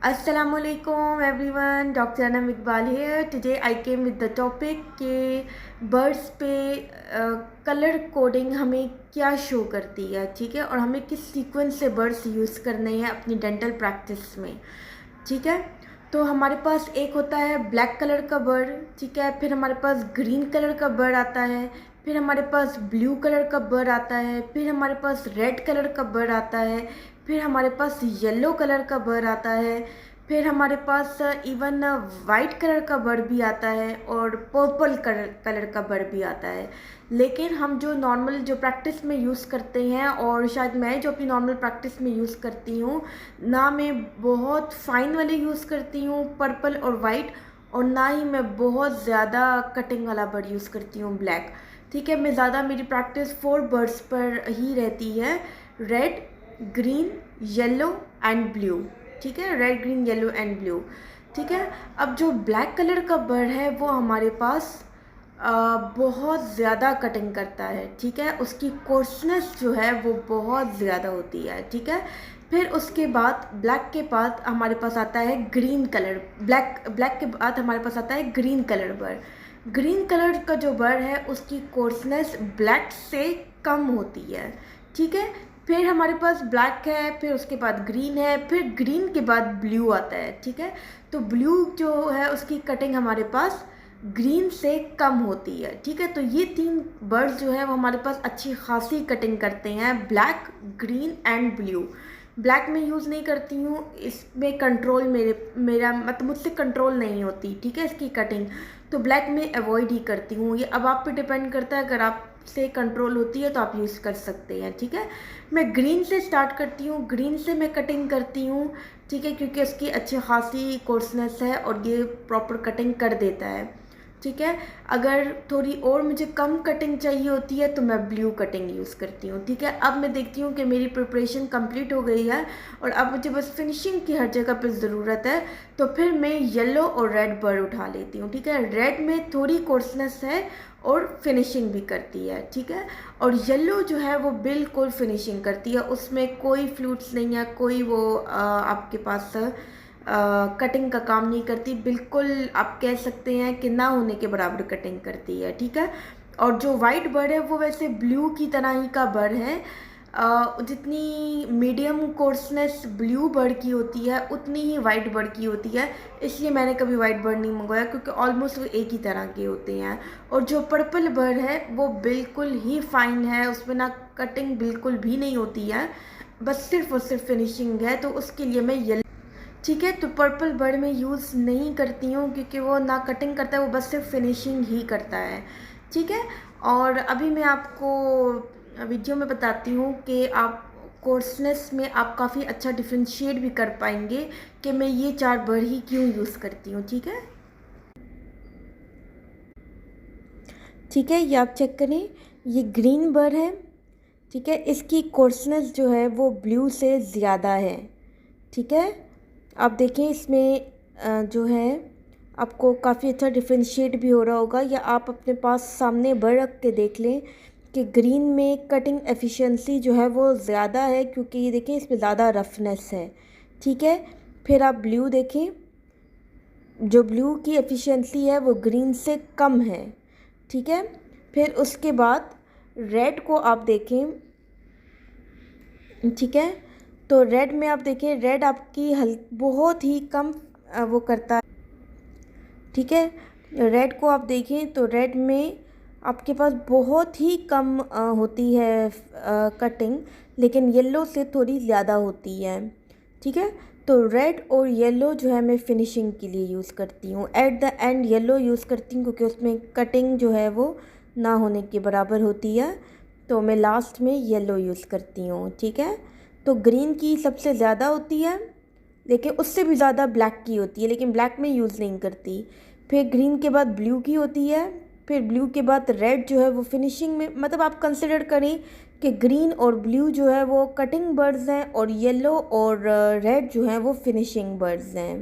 Assalamualaikum everyone, Dr. Anam Iqbal here. Today I came with the topic कि birds पे colour coding हमें क्या show करती है, ठीक है, और हमें किस सीक्वेंस से बर्ड्स यूज़ करने हैं अपनी डेंटल प्रैक्टिस में, ठीक है। तो हमारे पास एक होता है ब्लैक कलर का बर्ड, ठीक है, फिर हमारे पास ग्रीन कलर का बर्ड आता है, फिर हमारे पास ब्लू कलर का बर्ड आता है, फिर हमारे पास रेड कलर का बर्ड आता है, फिर हमारे पास येलो कलर का बर्ड आता है, फिर हमारे पास इवन वाइट कलर का बर्ड भी आता है और पर्पल कलर का बर्ड भी आता है। लेकिन हम जो नॉर्मल जो प्रैक्टिस में यूज़ करते हैं, और शायद मैं जो अपनी नॉर्मल प्रैक्टिस में यूज़ करती हूँ ना, मैं बहुत फाइन वाले यूज़ करती हूँ पर्पल और वाइट, और ना ही मैं बहुत ज़्यादा कटिंग वाला बर्ड यूज़ करती हूँ ब्लैक, ठीक है। मैं ज़्यादा मेरी प्रैक्टिस 4 बर्ड्स पर ही रहती है, red, green, yellow and blue, ठीक है, red, green, yellow and blue, ठीक है। अब जो ब्लैक कलर का बर्ड है वो हमारे पास बहुत ज़्यादा कटिंग करता है, ठीक है, उसकी कोर्सनेस जो है वो बहुत ज़्यादा होती है, ठीक है। फिर उसके बाद ब्लैक के बाद हमारे पास आता है ग्रीन कलर, ब्लैक के बाद हमारे पास आता है green colour bird. Green colour का जो बर्ड है उसकी कोर्सनेस ब्लैक से कम होती है, ठीक है। फिर हमारे पास ब्लैक है, फिर उसके बाद ग्रीन है, फिर ग्रीन के बाद ब्लू आता है, ठीक है। तो ब्लू जो है उसकी कटिंग हमारे पास ग्रीन से कम होती है, ठीक है। तो ये 3 बर्ड्स जो है वो हमारे पास अच्छी खासी कटिंग करते हैं, black, green and blue. Black में यूज़ नहीं करती हूँ, इसमें कंट्रोल मेरा मतलब मुझसे कंट्रोल नहीं होती, ठीक है, इसकी कटिंग, तो ब्लैक में अवॉइड ही करती हूँ। ये अब आप पे डिपेंड करता है, अगर आप से कंट्रोल होती है तो आप यूज़ कर सकते हैं, ठीक है। मैं ग्रीन से स्टार्ट करती हूँ, ग्रीन से मैं कटिंग करती हूँ, ठीक है, क्योंकि उसकी अच्छी खासी कोर्सनेस है और ये प्रॉपर कटिंग कर देता है, ठीक है। अगर थोड़ी और मुझे कम कटिंग चाहिए होती है तो मैं ब्लू कटिंग यूज़ करती हूँ, ठीक है। अब मैं देखती हूँ कि मेरी प्रिपरेशन कंप्लीट हो गई है और अब मुझे बस फिनिशिंग की हर जगह पर ज़रूरत है, तो फिर मैं येलो और रेड बर्ड उठा लेती हूँ, ठीक है। रेड में थोड़ी कोर्सनेस है और फिनिशिंग भी करती है, ठीक है, और येलो जो है वो बिल्कुल फिनिशिंग करती है, उसमें कोई फ्लूट्स नहीं है, कोई वो आपके पास कटिंग का काम नहीं करती, बिल्कुल आप कह सकते हैं कि ना होने के बराबर कटिंग करती है, ठीक है। और जो वाइट बर्ड है वो वैसे ब्लू की तरह ही का बर्ड है, जितनी मीडियम कोर्सनेस ब्लू बर्ड की होती है उतनी ही वाइट बर्ड की होती है, इसलिए मैंने कभी वाइट बर्ड नहीं मंगवाया, क्योंकि ऑलमोस्ट वो एक ही तरह के होते हैं। और जो पर्पल बर्ड है वो बिल्कुल ही फाइन है, उसमें ना कटिंग बिल्कुल भी नहीं होती है, बस सिर्फ और सिर्फ फिनिशिंग है, तो उसके लिए मैं येलो, ठीक है, तो पर्पल बर्ड में यूज़ नहीं करती हूँ क्योंकि वो ना कटिंग करता है, वो बस सिर्फ फिनिशिंग ही करता है, ठीक है। और अभी मैं आपको वीडियो में बताती हूँ कि आप कोर्सनेस में आप काफ़ी अच्छा डिफ्रेंशिएट भी कर पाएंगे कि मैं ये 4 बर्ड ही क्यों यूज़ करती हूँ, ठीक है। ठीक है, ये आप चेक करें, ये ग्रीन बर्ड है, ठीक है, इसकी कोर्सनेस जो है वो ब्लू से ज़्यादा है, ठीक है। आप देखें इसमें जो है आपको काफ़ी अच्छा डिफ्रेंशिएट भी हो रहा होगा, या आप अपने पास सामने बर्ड रख के देख लें कि ग्रीन में कटिंग एफिशिएंसी जो है वो ज़्यादा है, क्योंकि ये देखें इसमें ज़्यादा रफनेस है, ठीक है। फिर आप ब्लू देखें, जो ब्लू की एफिशिएंसी है वो ग्रीन से कम है, ठीक है। फिर उसके बाद रेड को आप देखें, ठीक है, तो रेड में आप देखें, रेड आपकी बहुत ही कम वो करता है, ठीक है। रेड को आप देखें तो रेड में आपके पास बहुत ही कम होती है कटिंग, लेकिन येलो से थोड़ी ज़्यादा होती है, ठीक है। तो रेड और येलो जो है मैं फिनिशिंग के लिए यूज़ करती हूँ, at the end yellow use करती हूँ क्योंकि उसमें कटिंग जो है वो ना होने के बराबर होती है, तो मैं लास्ट में येलो यूज़ करती हूँ, ठीक है। तो ग्रीन की सबसे ज़्यादा होती है, लेकिन उससे भी ज़्यादा ब्लैक की होती है, लेकिन ब्लैक में यूज़ नहीं करती। फिर ग्रीन के बाद ब्लू की होती है, फिर ब्लू के बाद रेड जो है वो फिनिशिंग में, मतलब आप कंसिडर करें कि ग्रीन और ब्लू जो है वो कटिंग बर्ड्स हैं और येलो और रेड जो हैं वो फिनिशिंग बर्ड्स हैं।